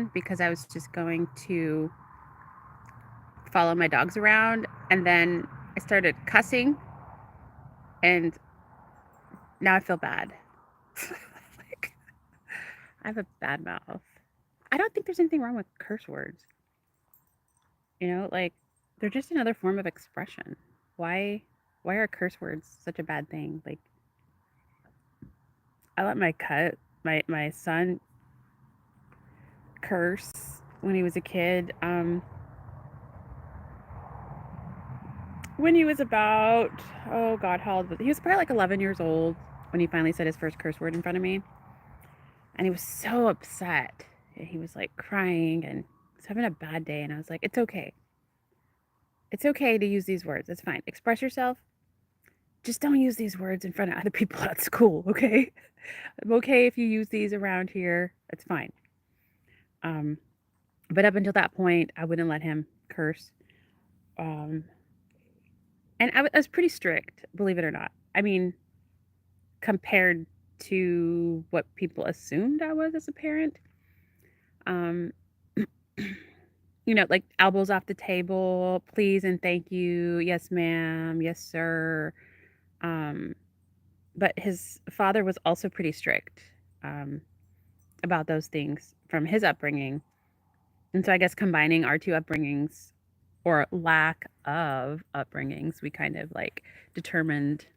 started because I was just going to follow my dogs around, and then I started cussing, and now I feel bad. Like, I have a bad mouth. I don't think there's anything wrong with curse words. Like they're just another form of expression. Why why are curse words such a bad thing? Like I let my son curse when he was a kid. When he was about, oh God, how old was he? He was probably like 11 years old when he finally said his first curse word in front of me. And he was so upset. And he was like crying and was having a bad day. And I was like, it's okay. It's okay to use these words. It's fine. Express yourself. Just don't use these words in front of other people at school, okay? I'm okay if you use these around here. It's fine. Um, but up until that point, I wouldn't let him curse. Um, and I was pretty strict, believe it or not. I mean, compared to what people assumed I was as a parent. Um, like elbows off the table, please and thank you, yes, ma'am, yes, sir. Um, but his father was also pretty strict um, about those things from his upbringing. And so I guess combining our two upbringings or lack of upbringings, we kind of like determined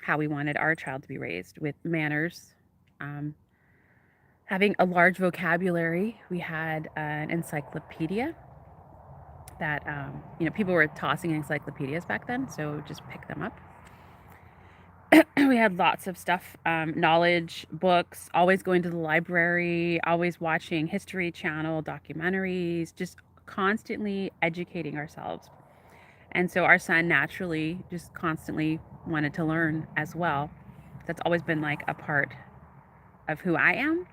how we wanted our child to be raised with manners, um, having a large vocabulary. We had an encyclopedia that, people were tossing encyclopedias back then, so just pick them up. We had lots of stuff, knowledge, books, always going to the library, always watching History Channel documentaries, just constantly educating ourselves. And so our son naturally just constantly wanted to learn as well. That's always been like a part of who I am.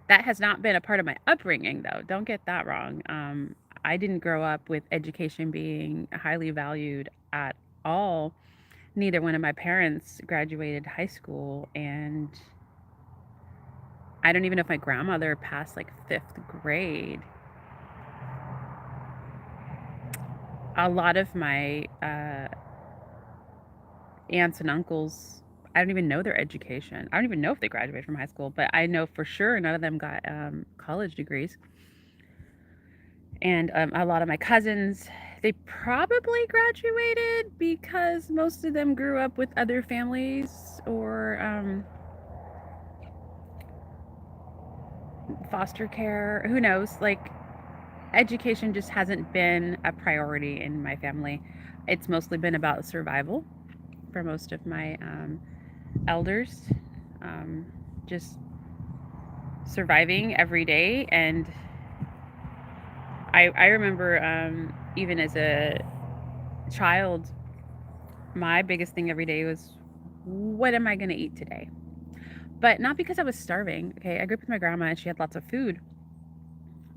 That has not been a part of my upbringing, though. Don't get that wrong. I didn't grow up with education being highly valued at all. Neither one of my parents graduated high school, and I don't even know if my grandmother passed like fifth grade. A lot of my aunts and uncles, I don't even know their education. I don't even know if they graduated from high school, but I know for sure none of them got college degrees. And a lot of my cousins, they probably graduated because most of them grew up with other families or foster care. Who knows? Like, education just hasn't been a priority in my family. It's mostly been about survival for most of my elders. Um, just surviving every day. And I remember even as a child, my biggest thing every day was, what am I going to eat today? But not because I was starving. Okay, I grew up with my grandma and she had lots of food,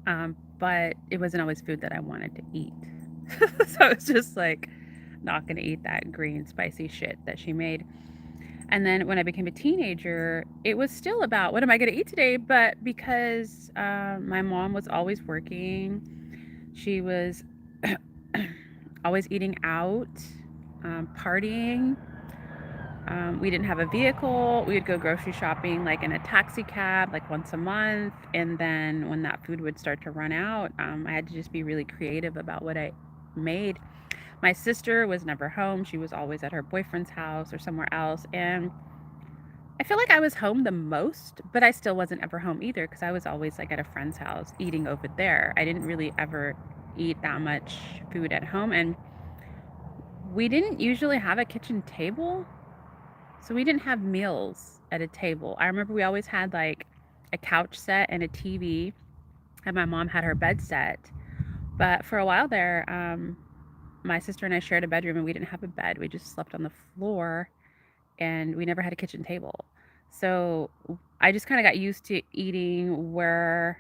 but it wasn't always food that I wanted to eat. So I was just like, not going to eat that green, spicy shit that she made. And then when I became a teenager, it was still about what am I going to eat today? But because my mom was always working, she was always eating out, partying. We didn't have a vehicle. We would go grocery shopping like in a taxi cab, like once a month. And then when that food would start to run out, I had to just be really creative about what I made. My sister was never home. She was always at her boyfriend's house or somewhere else. And I feel like I was home the most, but I still wasn't ever home either because I was always like at a friend's house eating over there. I didn't really ever eat that much food at home. And we didn't usually have a kitchen table. So we didn't have meals at a table. I remember we always had like a couch set and a TV, and my mom had her bed set. But for a while there, my sister and I shared a bedroom, and we didn't have a bed. We just slept on the floor, and we never had a kitchen table. So I just kind of got used to eating wherever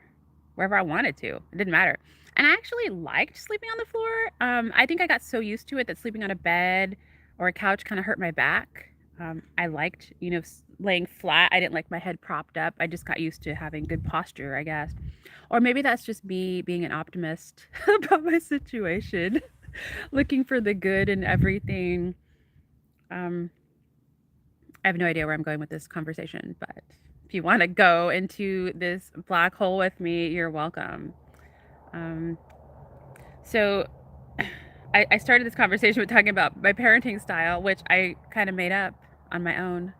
I wanted to. It didn't matter. And I actually liked sleeping on the floor. I think I got so used to it that sleeping on a bed or a couch kind of hurt my back. I liked, laying flat. I didn't like my head propped up. I just got used to having good posture, I guess. Or maybe that's just me being an optimist about my situation, looking for the good in everything. Um, I have no idea where I'm going with this conversation, but if you want to go into this black hole with me, you're welcome. Um, so I started this conversation with talking about my parenting style, which I kind of made up on my own.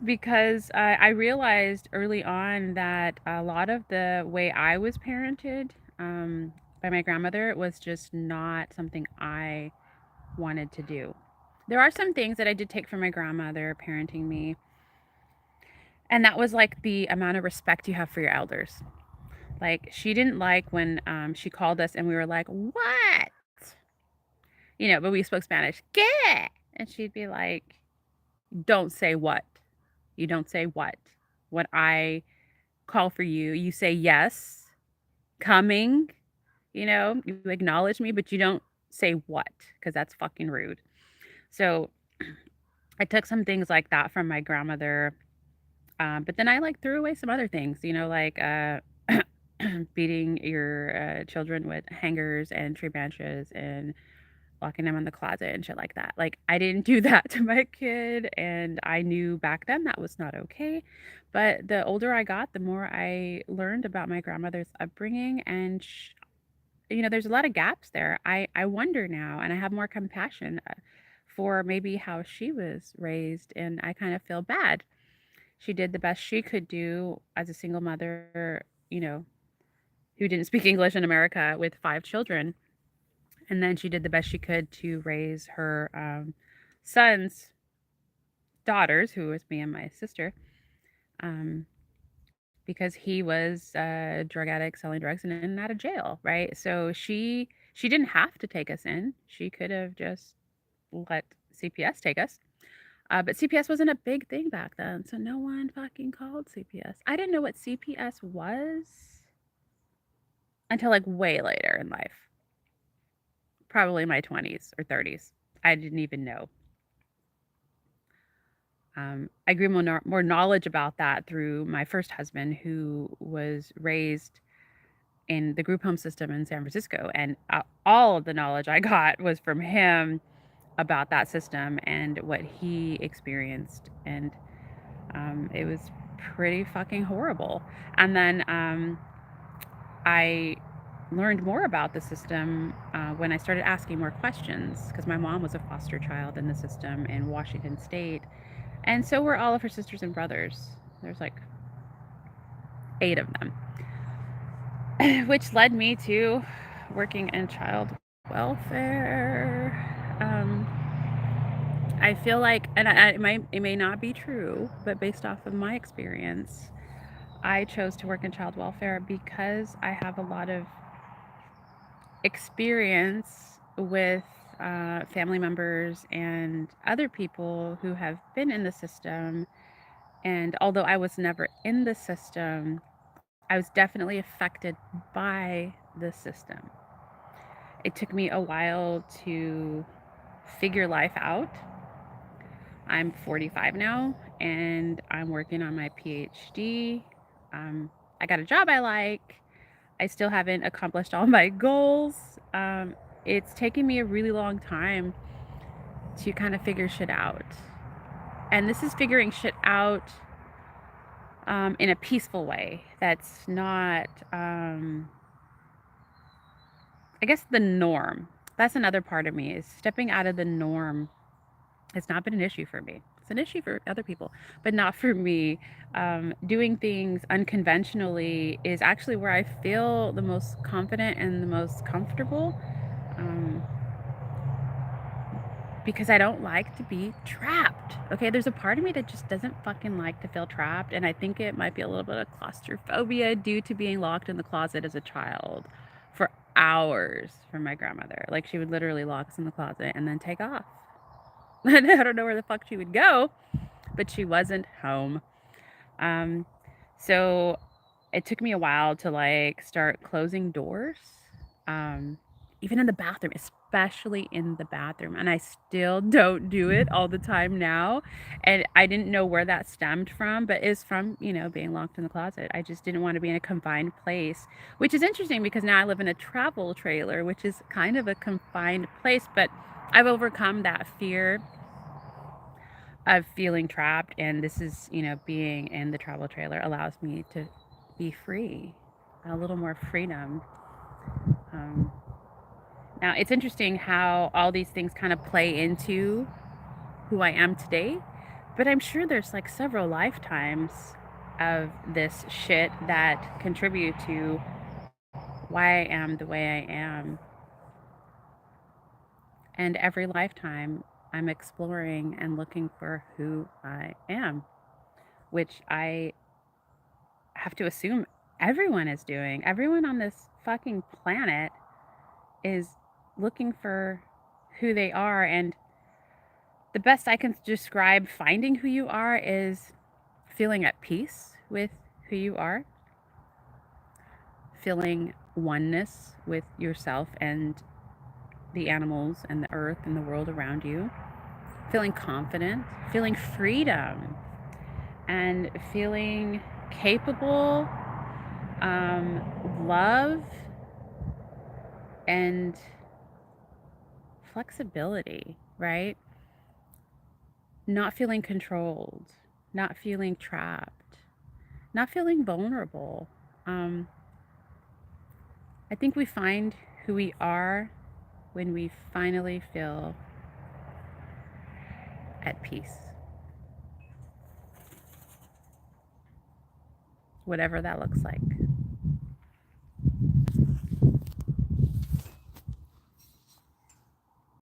Because I realized early on that a lot of the way I was parented by my grandmother was just not something I wanted to do. There are some things that I did take from my grandmother parenting me, and that was like the amount of respect you have for your elders. Like, she didn't like when she called us and we were like, "What?" But we spoke Spanish. ¿Qué? And she'd be like, "Don't say what. You don't say what. When I call for you, you say yes, coming, you acknowledge me, but you don't say what, because that's fucking rude." So I took some things like that from my grandmother. But then I like threw away some other things, like beating your children with hangers and tree branches and locking them in the closet and shit like that. Like, I didn't do that to my kid, and I knew back then that was not okay. But the older I got, the more I learned about my grandmother's upbringing, and there's a lot of gaps there. I wonder now, and I have more compassion for maybe how she was raised, and I kind of feel bad. She did the best she could do as a single mother, who didn't speak English in America with 5 children. And then she did the best she could to raise her son's daughters, who was me and my sister, um, because he was a drug addict selling drugs and in and out of jail, right? So she didn't have to take us in. She could have just let CPS take us. But CPS wasn't a big thing back then, so no one fucking called CPS. I didn't know what CPS was until like way later in life, probably my 20s or 30s. I didn't even know. I grew more knowledge about that through my first husband, who was raised in the group home system in San Francisco. And all of the knowledge I got was from him about that system and what he experienced. And it was pretty fucking horrible. And then I learned more about the system when I started asking more questions, because my mom was a foster child in the system in Washington State. And so were all of her sisters and brothers. There's like 8 of them, which led me to working in child welfare. I feel like, and it may not be true, but based off of my experience, I chose to work in child welfare because I have a lot of experience with family members and other people who have been in the system. And although I was never in the system, I was definitely affected by the system. It took me a while to figure life out. I'm 45 now and I'm working on my PhD. I got a job I like. I still haven't accomplished all my goals. It's taken me a really long time to kind of figure shit out. And this is figuring shit out in a peaceful way that's not, I guess, the norm. That's another part of me, is stepping out of the norm has not been an issue for me. It's an issue for other people, but not for me. Doing things unconventionally is actually where I feel the most confident and the most comfortable. Um, because I don't like to be trapped. Okay, there's a part of me that just doesn't fucking like to feel trapped, and I think it might be a little bit of claustrophobia due to being locked in the closet as a child for hours from my grandmother. Like, she would literally lock us in the closet and then take off. And I don't know where the fuck she would go, but she wasn't home. Um, so it took me a while to like start closing doors. Um, even in the bathroom, especially in the bathroom. And I still don't do it all the time now. And I didn't know where that stemmed from, but it's from, being locked in the closet. I just didn't want to be in a confined place, which is interesting because now I live in a travel trailer, which is kind of a confined place, but I've overcome that fear of feeling trapped. And this is, being in the travel trailer allows me to be free, a little more freedom. Um, Now, it's interesting how all these things kind of play into who I am today, but I'm sure there's like several lifetimes of this shit that contribute to why I am the way I am. And every lifetime, I'm exploring and looking for who I am, which I have to assume everyone is doing. Everyone on this fucking planet is looking for who they are. And the best I can describe finding who you are is feeling at peace with who you are, feeling oneness with yourself and the animals and the earth and the world around you, feeling confident, feeling freedom, and feeling capable, love, and flexibility, right? Not feeling controlled, not feeling trapped, not feeling vulnerable. Um, I think we find who we are when we finally feel at peace, whatever that looks like.